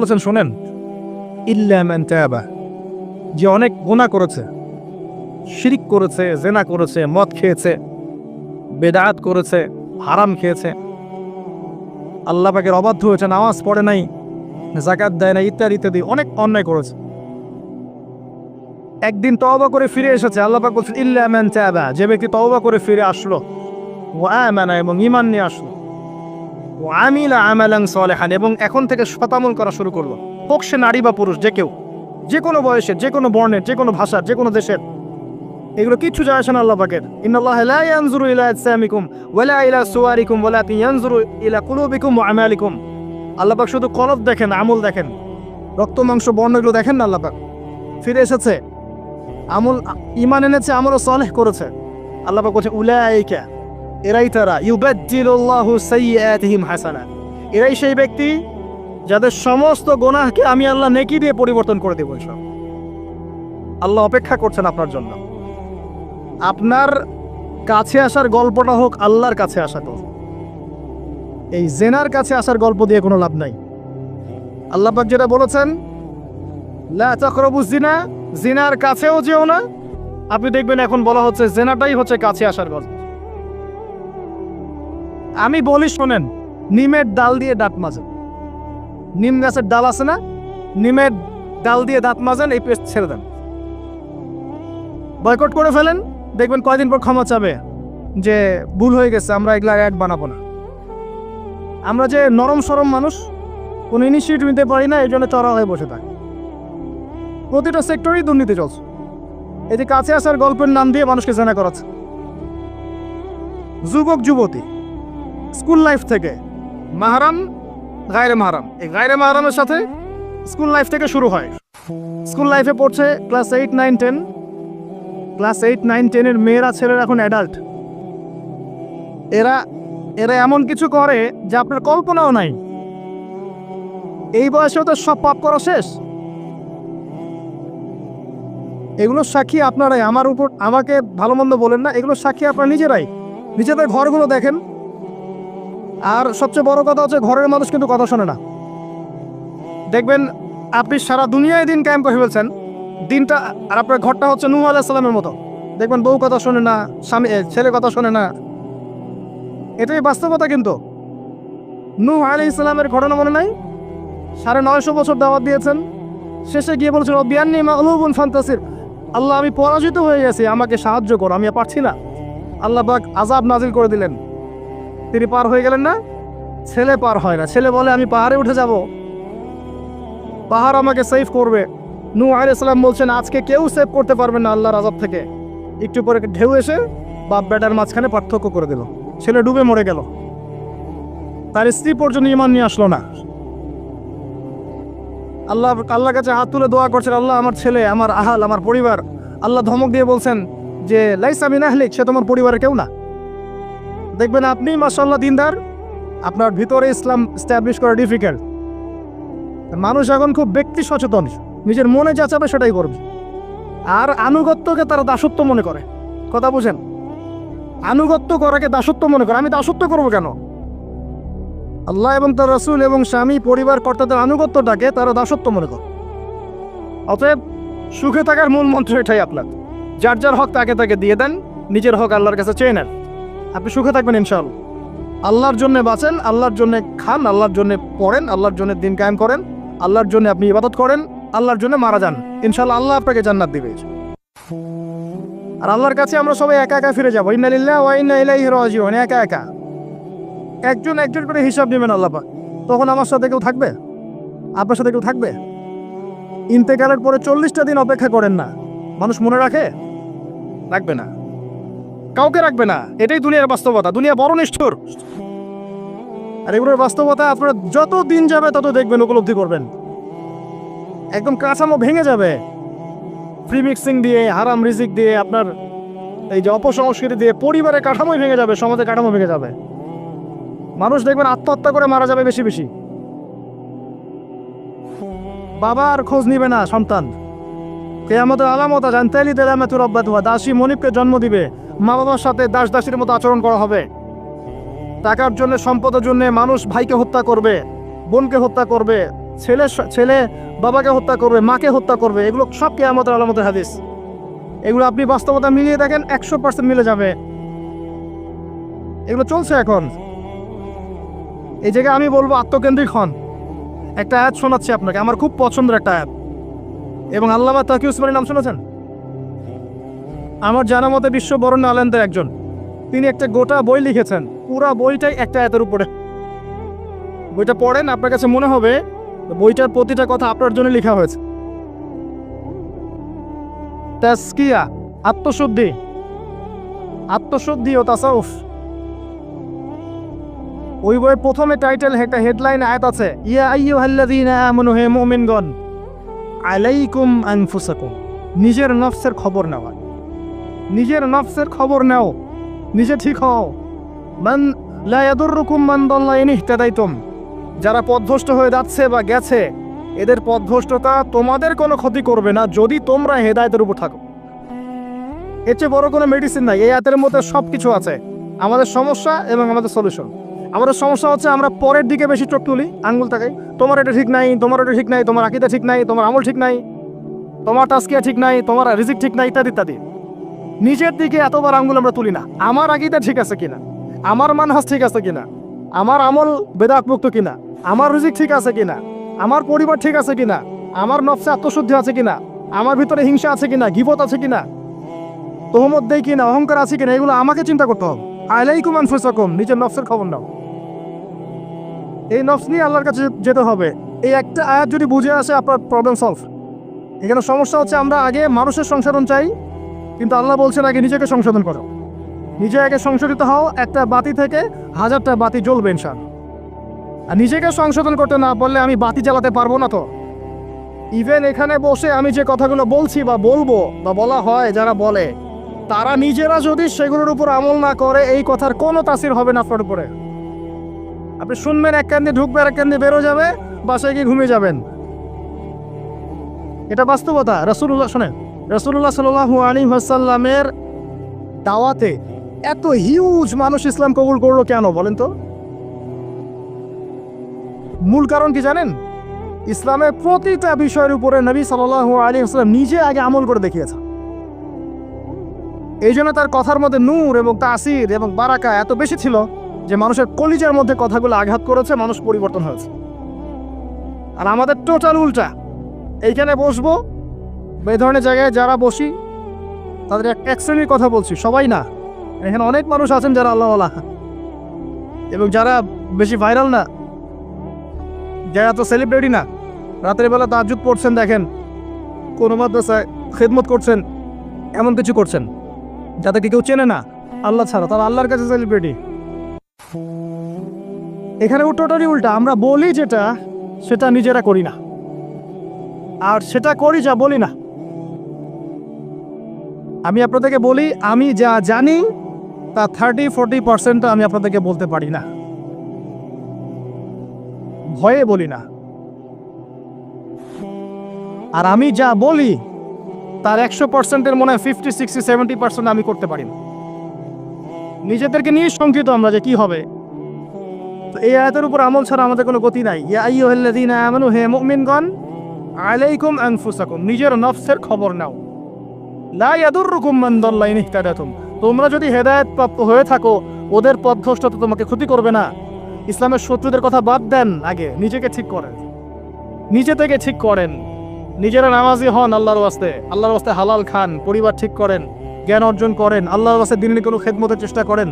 বলেছেন শোনেন, ইল্লা মান তাবা, যে অনেক গুনাহ করেছে, শিরক করেছে, জেনা করেছে, মদ খেয়েছে, বেদাত করেছে, হারাম খেয়েছে, আল্লাহ পাকের অবাধ্য হয়েছে, নামাজ পড়ে নাই, যাকাত দেয় না, ইত্যাদি ইত্যাদি অনেক অন্যায় করেছে। একদিন তওবা করে ফিরে এসেছে, আল্লাহ পাক বলছেন ইল্লা মান তাবা, যে ব্যক্তি তওবা করে ফিরে আসলো, ওয়া আমানা, এবং ঈমান নিয়ে আসলো, ওয়া আমিলা আমালান সালিহান, এবং এখন থেকে সতামল করা শুরু করলো, হোক সে নারী বা পুরুষ, যে কেউ, যে কোনো বয়সের, যে কোনো বর্ণের, যে কোনো ভাষার, যে কোনো দেশের, এগুলো কিচ্ছু যায় আসে না আল্লাহ পাকের। ইন্নাল্লাহা লা ইয়ানজুরু ইলা আজসামিকুম ওয়ালা ইলা সুওয়ারিকুম ওয়ালাকিন ইয়ানজুরু ইলা কুলুবিকুম ওয়া আমালিকুম। আল্লাহ পাক শুধু কলব দেখেন, আমল দেখেন, রক্ত মাংস বর্ণ এগুলো দেখেন না। আল্লাহ পাক ফিরে এসেছে, আমল, ঈমান এনেছে, আমল সালেহ করেছে। আল্লাহ পাক বলছে উলাইকা, এরাই তারা, ইউবাদদিলুল্লাহু সাইয়্যাতিহিম হাসানাত, এরাই সেই ব্যক্তি যাদের সমস্ত গুনাহকে আমি আল্লাহ নেকি দিয়ে পরিবর্তন করে দেব। সব আল্লাহ অপেক্ষা করছেন আপনার জন্য। আপনার কাছে আসার গল্পটা হোক আল্লাহর কাছে আসা গল্প, এই জেনার কাছে আসার গল্প দিয়ে কোনো লাভ নাই। আল্লাহ পাক যেটা বলেছেন লা তাকরাবুজ জিনা, জিনার কাছেও যেও না, আপনি দেখবেন এখন বলা হচ্ছে জেনাটাই হচ্ছে কাছে আসার গল্প। আমি বলি শোনেন, নিমের ডাল দিয়ে দাঁত মাজেন, নিম গাছের ডাল আছে না, নিমের ডাল দিয়ে দাঁত মাজেন, এই পেস্ট ছেড়ে দেন, বয়কট করে ফেলেন, দেখবেন কয়দিন পর ক্ষমা চাবে যে ভুল হয়ে গেছে, আমরা এগুলা অ্যাড বানাবো না। আমরা যে নরম সরম মানুষ, কোনো ইনিশিয়েটিভ নিতে পারি না, এই জন্য চড়া হয়ে বসে থাকি। প্রতিটা সেক্টরেই দুর্নীতি চলছে। এই যে কাছে আসার গল্পের নাম দিয়ে মানুষকে জেনা করাচ্ছে। যুবক যুবতী স্কুল লাইফ থেকে মাহরাম, গায়রে মাহরাম, এই গায়রে মাহরামের সাথে স্কুল লাইফ থেকে শুরু হয়। স্কুল লাইফে পড়ছে ক্লাস 8, 9, 10, ক্লাস 8, 9, 10 এর মেয়েরা, ছেলেরা এখন অ্যাডাল্ট। এরা এরা এমন কিছু করে যা আপনার কল্পনাও নাই। এই বয়সেও তো সব পাপ করা শেষ। এগুলো সাক্ষী আপনারাই, আমার উপর আমাকে ভালো মন্দ বলেন না, এগুলো সাক্ষী আপনারা নিজেরাই। নিজেদের ঘরগুলো দেখেন। আর সবচেয়ে বড় কথা হচ্ছে ঘরের মানুষ কিন্তু কথা শোনে না। দেখবেন আপনি সারা দুনিয়ায় দিন কায়েম করে ফেলছেন, দিনটা, আর আপনার ঘরটা হচ্ছে নূহ আলাইহিস সালামের মতো। দেখবেন বউ কথা শোনে না, স্বামী ছেলে কথা শোনে না। এটাই বাস্তবতা। কিন্তু নূহ আলাইহিস সালামের ঘটনা মনে নাই? 950 বছর দাওয়াত দিয়েছেন, শেষে গিয়ে বলছেন বিয়ান্নি মাগলুবুন ফান্তাসির, আল্লাহ আমি পরাজিত হয়ে গেছি, আমাকে সাহায্য করো, আমি পারছি না। আল্লাহ পাক আযাব নাজিল করে দিলেন, তিনি পার হয়ে গেলেন না। ছেলে পার হয় না, ছেলে বলে আমি পাহাড়ে উঠে যাব, পাহাড় আমাকে সেভ করবে। নূহ আলাইহিস সালাম বলছেন আজকে কেউ সেভ করতে পারবে না আল্লাহর আযাব থেকে। একটু পরে ঢেউ এসে বাপ বেটার মাঝখানে পার্থক্য করে দিল, ছেলে ডুবে মরে গেল, তার স্ত্রী পর্যন্ত ঈমান নিয়ে আসলো না। আল্লাহর কাছে হাত তুলে দোয়া করছেন, আল্লাহ আমার ছেলে, আমার আহাল, আমার পরিবার। আল্লাহ ধমক দিয়ে বলছেন যে লাইসা মিন আহলিক, সে তোমার পরিবারের কেউ না। দেখবেন আপনি মাশাআল্লাহ দিনদার, আপনার ভিতরে ইসলাম এস্টাবলিশ করা ডিফিকাল্ট। মানুষ এখন খুব ব্যক্তি সচেতন, নিজের মনে যা চাবে সেটাই করবে। আর আনুগত্যকে তারা দাসত্ব মনে করে। কথা বুঝেন? আনুগত্য করাকে দাসত্ব মনে করে। আমি দাসত্ব করবো কেন? আল্লাহ এবং তার রাসূল এবং স্বামী, পরিবার, কর্তাদের আনুগত্যটাকে তারা দাসত্ব মনে করে। অতএব সুখে থাকার মূল মন্ত্র এটাই আপনার, যার যার হক তাকে তাকে দিয়ে দেন, নিজের হক আল্লাহর কাছে চেয়ে নেন, আপনি সুখে থাকবেন ইনশাআল্লাহ। আল্লাহর জন্য বাঁচেন, আল্লাহর জন্য খান, আল্লাহর জন্য পড়েন, আল্লাহর জন্য দিন কায়েম করেন, আল্লাহর জন্য আপনি ইবাদত করেন, আল্লাহর জন্য মারা যান, ইনশাআল্লাহ আল্লাহ আপনাকে জান্নাত দিবে। আর আল্লাহর কাছে আমরা সবাই একা একা ফিরে যাবো। ইন্না লিল্লাহি ওয়া ইন্না ইলাইহি রাজিউন। একা একা একজন একজন করে হিসাব নেবেন আল্লাহ পাক। তখন আমার সাথে কেউ থাকবে? আপনার সাথে কেউ থাকবে? ইন্তেকালের পরে 40টা দিন অপেক্ষা করেন না, মানুষ মনে রাখে? রাখবে না, কাউকে রাখবে না। এটাই দুনিয়ার বাস্তবতা। দুনিয়া বড় নিষ্ঠুর। আর এগুলোর বাস্তবতা আপনারা যত দিন যাবে তত দেখবেন, উপলব্ধি করবেন। একদম কাঁচামো ভেঙে যাবে, ফ্রি মিক্সিং দিয়ে, হারাম রিজিক দিয়ে, আপনার এই যে অপসংস্কৃতি দিয়ে পরিবারের কাঠামোই ভেঙে যাবে, সমাজের কাঠামো ভেঙে যাবে। মানুষ দেখবেন আত্মহত্যা করে মারা যাবে বেশি বেশি। বাবার খোঁজ নিবে না সন্তান। কিয়ামতের আলামত জানতালি দেলামাতু রাব্বাতুহা, দাসী মনিবকে জন্ম দিবে, মা বাবার সাথে দাস দাসীর মতো আচরণ করা হবে। টাকার জন্য, সম্পদের জন্য মানুষ ভাইকে হত্যা করবে, বোনকে হত্যা করবে, ছেলে ছেলে বাবাকে হত্যা করবে, মাকে হত্যা করবে, এগুলো সব কিয়ামতের আলামতের হাদিস। এগুলো আপনি বাস্তবতা মিলিয়ে দেখেন 100% মিলে যাবে। এগুলো চলছে এখন। এই জায়গায় আমি বলবো আত্মকেন্দ্রিক হন। একটা আয়াত শোনাচ্ছি আপনাকে, আমার খুব পছন্দের একটা আয়াত, এবং আল্লামা তাকি উসমানীর নাম শুনেছেন? আমার জানা মতে বিশ্ব বরেণ্য আলেমদের একজন। তিনি একটা গোটা বই লিখেছেন, পুরা বইটাই একটা আয়াতের উপরে। বইটা পড়েন, আপনার কাছে মনে হবে বইটার প্রতিটা কথা আপনার জন্য লেখা হয়েছে। তাজকিয়া, আত্মশুদ্ধি, আত্মশুদ্ধি ও তাসাউফ। ওই বইয়ের প্রথমে টাইটেল, একটা হেডলাইন আয়াত আছে, ইয়া আইয়ুহাল্লাযীনা আমানু, হে মুমিনগণ, আলাইকুম আনফুসাকুম, নিজের নফসের খবর নেওয়া, নিজের নফসের খবর নাও, নিজে ঠিক হও। মান লা ইয়াদুররুকুম মান দাল্লা ইন ইহতাদাইতুম, যারা পথভ্রষ্ট হয়ে যাচ্ছে বা গেছে, এদের পথভ্রষ্টতা তোমাদের কোনো ক্ষতি করবে না যদি তোমরা হেদায়েতের উপর থাকো। এর চেয়ে বড় কোনো মেডিসিন নাই। এই আয়াতের মধ্যে সব কিছু আছে, আমাদের সমস্যা এবং আমাদের সলিউশন। আমাদের সমস্যা হচ্ছে আমরা পরের দিকে বেশি চোখ তুলি, আঙ্গুল তাকাই, তোমার এটা ঠিক নাই, তোমার এটা ঠিক নাই, তোমার আকীদা ঠিক নাই, তোমার আমল ঠিক নাই, তোমার তাজকিয়া ঠিক নাই, তোমার রিজিক ঠিক নাই, ইত্যাদি ইত্যাদি। নিজের দিকে এতবার আঙ্গুল আমরা তুলি না। আমার আকীদা ঠিক আছে কিনা, আমার মানহাজ ঠিক আছে কিনা, আমার আমল বেদাত মুক্ত কিনা, আমার রিজিক ঠিক আছে কিনা, আমার পরিবার ঠিক আছে কিনা, আমার নফসে আত্মশুদ্ধি আছে কিনা, আমার ভিতরে হিংসা আছে কিনা, গীবত আছে কিনা, তোহমত দেই কিনা, অহংকার আছে কিনা, এগুলো আমাকে চিন্তা করতে হবে। আলাইকুম আনফুসাকুম, নিজের নফসের খবর নাও। এই নফস নিয়ে আল্লাহর কাছে যেতে হবে। এই একটা আয়াত যদি বুঝে আসে, আপনার প্রবলেম সলভ। এখানে সমস্যা হচ্ছে আমরা আগে মানুষের সংশোধন চাই, কিন্তু আল্লাহ বলছেন আগে নিজেকে সংশোধন করো, নিজে আগে সংশোধিত হও। একটা বাতি থেকে 1000টা বাতি জ্বলবে ইনশাআল্লাহ। আর নিজেকে সংশোধন করতে না পারলে আমি বাতি জ্বালাতে পারবো না। তো ইভেন এখানে বসে আমি যে কথাগুলো বলছি বা বলবো বা বলা হয়, যারা বলে, তারা নিজেরা যদি সেগুলোর উপর আমল না করে, এই কথার কোনো তাসির হবে না আপনার উপরে। আপনি শুনবেন, এক কান দিয়ে ঢুকবে, আর এক কান দিয়ে বেরো যাবে, বাসায় গিয়ে ঘুমিয়ে যাবেন। এটা বাস্তবতা। রাসূলুল্লাহ, শোনেন, রাসূলুল্লাহ সাল্লাল্লাহু আলাইহি ওয়াসাল্লামের দাওয়াতে এত হিউজ মানুষ ইসলাম কবুল করলো কেন বলেন তো? মূল কারণ কি জানেন? ইসলামের প্রতিটা বিষয়ের উপরে নবী সাল্লাল্লাহু আলাইহি ওয়াসাল্লাম নিজে আগে আমল করে দেখিয়েছে। এই জন্য তার কথার মধ্যে নূর এবং তাসির এবং বারাকা এত বেশি ছিল যে মানুষের কলিজার মধ্যে কথাগুলো আঘাত করেছে, মানুষ পরিবর্তন হয়েছে। আর আমাদের টোটাল উল্টা। এইখানে বসবো, এই ধরনের জায়গায় যারা বসি তাদের এক শ্রেণীর কথা বলছি, সবাই না। এখানে অনেক মানুষ আছেন যারা আল্লাহওয়ালা এবং যারা বেশি ভাইরাল না, যারা তো সেলিব্রিটি না, রাতের বেলা তাহাজ্জুদ পড়ছেন, দেখেন কোনো মাদ্রাসায় খেদমত করছেন, এমন কিছু করছেন যাদেরকে কেউ চেনে না আল্লাহ ছাড়া, তারা আল্লাহর কাছে সেলিব্রিটি। এখানে টোটালি উল্টা। আমরা বলি যেটা, সেটা নিজেরা করি না, আর সেটা করি যা বলি না। আমি আপনাদেরকে বলি, আমি যা জানি তা 30-40% আমি আপনাদেরকে বলতে পারি না, ভয়ে বলি না। আর আমি যা বলি তার 100%-এর মনে হয় 50-60-70% আমি করতে পারি না। নিজেদেরকে নিয়ে শঙ্কিত আমরা যে কি হবে। তো এই আয়াতের উপর আমল ছাড়া আমাদের কোনো গতি নাই। ইয়া আইয়ুহাল্লাযীনা আমানু, হে মুমিনগণ, আলাইকুম আনফুসাকুম, নিজের নফসের খবর নাও। লা ইয়াদুররুকুম মান দাল্লা ইন ইহতাদাতুম, তোমরা যদি হেদায়েত প্রাপ্ত হয়ে থাকো, ওদের পথভ্রষ্টতা তোমাকে ক্ষতি করবে না। ইসলামের শত্রুদের কথা বাদ দেন, আগে নিজেকে ঠিক করেন, নিজে থেকে ঠিক করেন। নিজেরা নামাজি হন আল্লাহর ওয়াস্তে, আল্লাহর ওয়াস্তে হালাল খান, পরিবার ঠিক করেন, জ্ঞান অর্জন করেন, আল্লাহর ওয়াস্তে দিনের কোনো খেদমতের চেষ্টা করেন,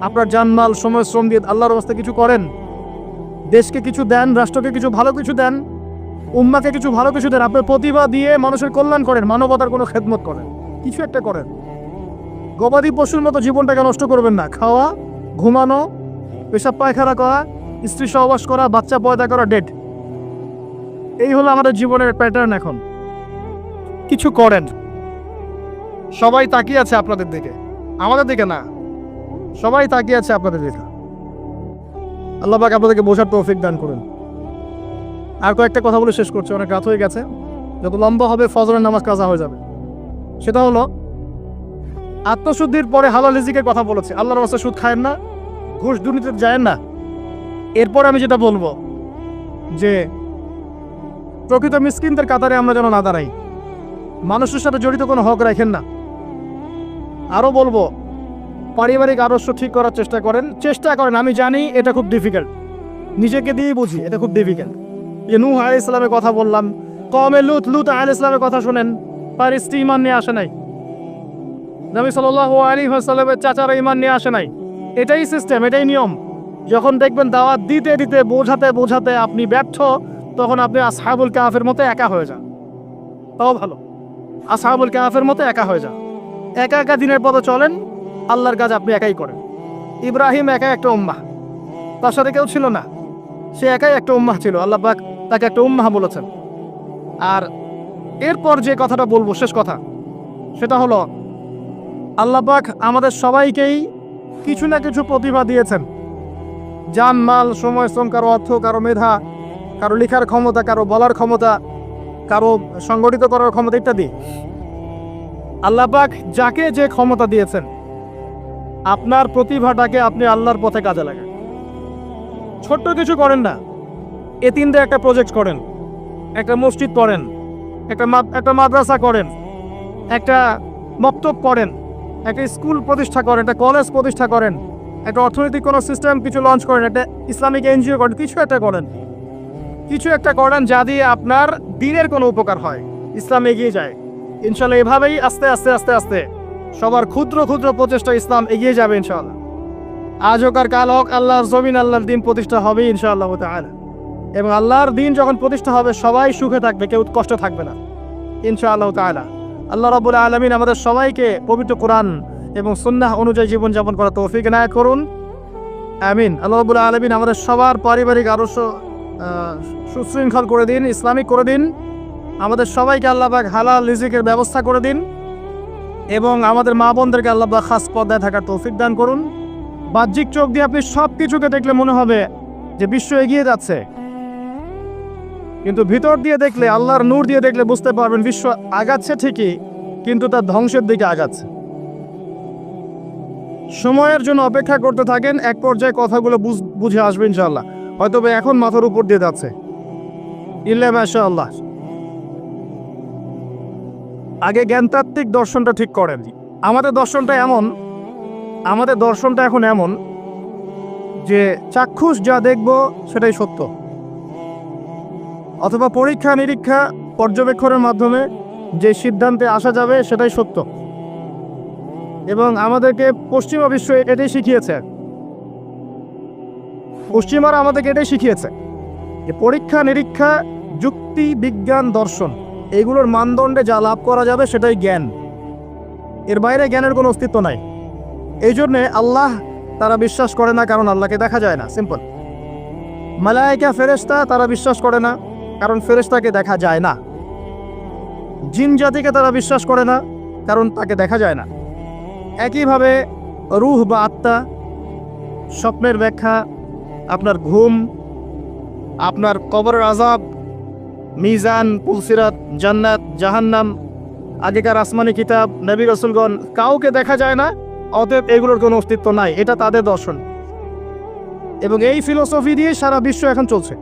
আপনার জানমাল সময় শ্রম দিয়ে আল্লাহর ওয়াস্তে কিছু করেন, দেশকে কিছু দেন, রাষ্ট্রকে কিছু ভালো কিছু দেন, উম্মাকে কিছু ভালো কিছু দেন, আপনার প্রতিভা দিয়ে মানুষের কল্যাণ করেন, মানবতার কোনো খেদমত করেন, কিছু একটা করেন। গবাদি পশুর মতো জীবনটাকে নষ্ট করবেন না। খাওয়া, ঘুমানো, পেশাব পায়খানা করা, স্ত্রী সহবাস করা, বাচ্চা পয়দা করা, ডেট, এই হলো আমাদের জীবনের প্যাটার্ন। এখন কিছু করেন। সবাই তাকিয়ে আছে আপনাদের দিকে, আমাদের দিকে না, সবাই তাকিয়ে আছে আপনাদের দিকে। আল্লাহ পাক আপনাদেরকে বোঝার তৌফিক দান করুন। আর কয়েকটা কথা বলে শেষ করছে, অনেক রাত হয়ে গেছে, যত লম্বা হবে ফজরের নামাজ কাজা হয়ে যাবে। সেটা হলো আত্মশুদ্ধির পরে হালাল রিজিকের কথা বলেছে। আল্লাহর রাস্তায় সুদ খায়েন না, ঘুষ দুর্নীতিতে যায়েন না। এরপর আমি যেটা বলবো যে প্রকৃত মিসকিনদের কাতারে আমরা যেন না দাঁড়াই। মানুষের সাথে জড়িত কোনো হক রাখেন না। আরও বলবো, পারিবারিক আদর্শ ঠিক করার চেষ্টা করেন। আমি জানি এটা খুব ডিফিকাল্ট, নিজেকে দিয়েই বুঝি এটা খুব ডিফিকাল্ট। যে নূহ আলাইহিস সালামের কথা বললাম, কওমে লুত আলাইহিস সালামের কথা শোনেন, তার স্ত্রী ঈমান নিয়ে আসে নাই। নবী সাল্লাল্লাহু আলাইহি ওয়াসাল্লামের চাচারা ঈমান নিয়ে আসে নাই। এটাই সিস্টেম, এটাই নিয়ম। যখন দেখবেন দাওয়াত দিতে দিতে বোঝাতে আপনি ব্যর্থ, তখন আপনি আসহাবুল কাহফের মতো একা হয়ে যান। তাও ভালো, আসহাবুল কাহফের মতো একা হয়ে যান। একা একা দিনের পথে চলেন, আল্লাহর কাজ আপনি একাই করেন। ইব্রাহিম একা একটা উম্মাহ, তার সাথে কেউ ছিল না, সে একাই একটা উম্মাহ ছিল। আল্লাহ পাক তাকে একটা উম্মাহ বলেছেন। আর এরপর যে কথাটা বলবো, শেষ কথা, সেটা হলো আল্লাহ পাক আমাদের সবাইকেই কিছু না কিছু প্রতিভা দিয়েছেন। জান, মাল, সময়, শ্রম, কারো অর্থ, কারো মেধা, কারো লেখার ক্ষমতা, কারো বলার ক্ষমতা, কারো সংগঠিত করার ক্ষমতা ইত্যাদি। আল্লাহ পাক যাকে যে ক্ষমতা দিয়েছেন, আপনার প্রতিভাটাকে আপনি আল্লাহর পথে কাজে লাগান। ছোট্ট কিছু করেন না, এতিমদের একটা প্রজেক্ট করেন, একটা মসজিদ করেন, একটা মাদ্রাসা করেন, একটা মক্তব করেন, একটা স্কুল প্রতিষ্ঠা করেন, একটা কলেজ প্রতিষ্ঠা করেন, একটা অর্থনৈতিক কোনো সিস্টেম কিছু লঞ্চ করেন, একটা ইসলামিক এনজিও করেন, কিছু একটা করেন যা দিয়ে আপনার দিনের কোনো উপকার হয়, ইসলাম এগিয়ে যায়। ইনশাল্লাহ এভাবেই আস্তে আস্তে আস্তে আস্তে সবার ক্ষুদ্র ক্ষুদ্র প্রচেষ্টা ইসলাম এগিয়ে যাবে ইনশাআল্লাহ। আজ হোক আর কাল হোক, আল্লাহর জমিন, আল্লাহর দিন প্রতিষ্ঠা হবে ইনশাআল্লাহ তাআলা। এবং আল্লাহর দিন যখন প্রতিষ্ঠা হবে, সবাই সুখে থাকবে, কেউ কষ্ট থাকবে না ইনশাআল্লাহ তাআলা। আল্লাহ রাব্বুল আলামিন আমাদের সবাইকে পবিত্র কোরআন এবং সুন্নাহ অনুযায়ী জীবনযাপন করার তৌফিক এনায়েত করুন, আমিন। আল্লাহ রাব্বুল আলামিন আমাদের সবার পারিবারিক আদর্শ সুশৃঙ্খল করে দিন, ইসলামিক করে দিন। আমাদের সবাইকে আল্লাহ পাক হালাল রিজিকের ব্যবস্থা করে দিন, এবং আমাদের মা বোনদেরকে আল্লাহ পাক খাস পর্দায় থাকার তৌফিক দান করুন। বাহ্যিক চোখ দিয়ে আপনি সব কিছুকে দেখলে মনে হবে যে বিশ্ব এগিয়ে যাচ্ছে, কিন্তু ভিতর দিয়ে দেখলে, আল্লাহর নূর দিয়ে দেখলে বুঝতে পারবেন বিশ্ব আগাচ্ছে ঠিকই, কিন্তু তার ধ্বংসের দিকে আগাচ্ছে। সময়ের জন্য অপেক্ষা করতে থাকেন, এক পর্যায়ে কথাগুলো বুঝে আসবে ইনশাআল্লাহ। হয়তো এখন মাথার উপর দিয়ে যাচ্ছে, ইল্লা মাশাআল্লাহ। আগে জ্ঞানতাত্ত্বিক দর্শনটা ঠিক করেন। আমাদের দর্শনটা এখন এমন যে চাক্ষুষ যা দেখব সেটাই সত্য, অথবা পরীক্ষা নিরীক্ষা পর্যবেক্ষণের মাধ্যমে যে সিদ্ধান্তে আসা যাবে সেটাই সত্য। এবং আমাদেরকে পশ্চিমা বিশ্ব এটাই শিখিয়েছে, পশ্চিমারা আমাদেরকে এটাই শিখিয়েছে যে পরীক্ষা নিরীক্ষা, যুক্তি, বিজ্ঞান, দর্শন, এগুলোর মানদণ্ডে যা লাভ করা যাবে সেটাই জ্ঞান। এর বাইরে জ্ঞানের কোনো অস্তিত্ব নাই। এই জন্যে আল্লাহ তারা বিশ্বাস করে না, কারণ আল্লাহকে দেখা যায় না, সিম্পল। মালায়েকা, ফেরেশতা তারা বিশ্বাস করে না, কারণ ফেরেশতাকে দেখা যায় না। জিন জাতিকে তারা বিশ্বাস করে না, কারণ তাকে দেখা যায় না। একইভাবে রূহ বা আত্মা, স্বপ্নের ব্যাখ্যা, আপনার ঘুম, আপনার কবরের আযাব, মিজান, পুলসিরাত, জান্নাত, জাহান্নাম, আগেকার আসমানি কিতাব, নবী রাসূলগণ, কাউকে দেখা যায় না, অতএব এগুলোর কোনো অস্তিত্ব নাই। এটা তাদের দর্শন, এবং এই ফিলোসফি দিয়ে সারা বিশ্ব এখন চলছে।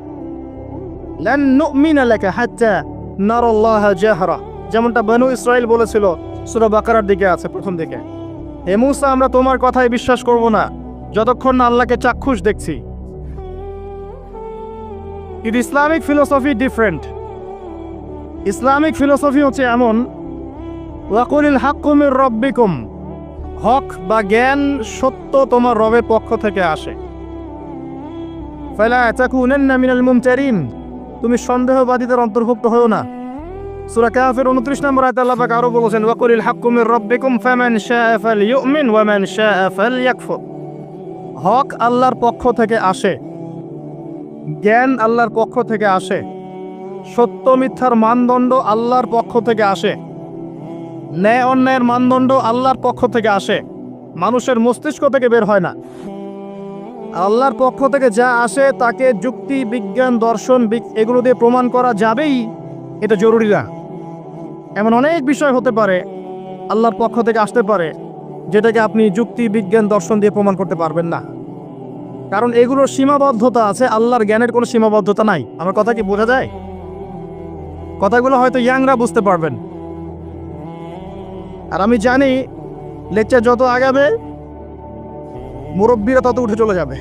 লান নুমিনা লাকা হাত্তা নারাল্লাহা জাহরা, যেমনটা বনু ইসরাইল বলেছিল, সূরা বাকারার দিকে আছে প্রথম দিকে। হে মূসা, আমরা তোমার কথায় বিশ্বাস করব না যতক্ষণ না আল্লাহকে চাক্ষুষ দেখছি। কিন্তু Islamic philosophy different. Islamic philosophy হচ্ছে এমন, ওয়াকুলিল হাক্কু মির রাব্বিকুম, হক বা জ্ঞান, সত্য তোমার রবের পক্ষ থেকে আসে। ফালা তাকুনান্না মিনাল মুমতারিন, তুমি সন্দেহবাদীদের অন্তর্ভুক্ত হও না। সূরা কাহফের 29 নম্বর আয়াতে আল্লাহ পাক আরো বলেছেন, ওয়াকুলিল হাক্কু মির রাব্বিকুম ফামান শাআ ফালইউমিন ওয়া মান শাআ ফালইয়াকফুর। হক আল্লাহর পক্ষ থেকে আসে, জ্ঞান আল্লাহর পক্ষ থেকে আসে, সত্য মিথ্যার মানদণ্ড আল্লাহর পক্ষ থেকে আসে, ন্যায় অন্যায়ের মানদণ্ড আল্লাহর পক্ষ থেকে আসে, মানুষের মস্তিষ্ক থেকে বের হয় না। আল্লাহর পক্ষ থেকে যা আসে তাকে যুক্তি, বিজ্ঞান, দর্শন এগুলো দিয়ে প্রমাণ করা যাবেই, এটা জরুরি না। এমন অনেক বিষয় হতে পারে আল্লাহর পক্ষ থেকে আসতে পারে যেটাকে আপনি যুক্তি, বিজ্ঞান, দর্শন দিয়ে প্রমাণ করতে পারবেন না, কারণ এগুলোর সীমাবদ্ধতা আছে। আল্লাহর জ্ঞানের কোনো সীমাবদ্ধতা নাই। আমার কথা কি বোঝা যায়? কথাগুলো হয়তো ইয়াংরা বুঝতে পারবেন। আর আমি জানি লেকচার যত আগাবে মুরব্বীরা তত উঠে চলে যাবে।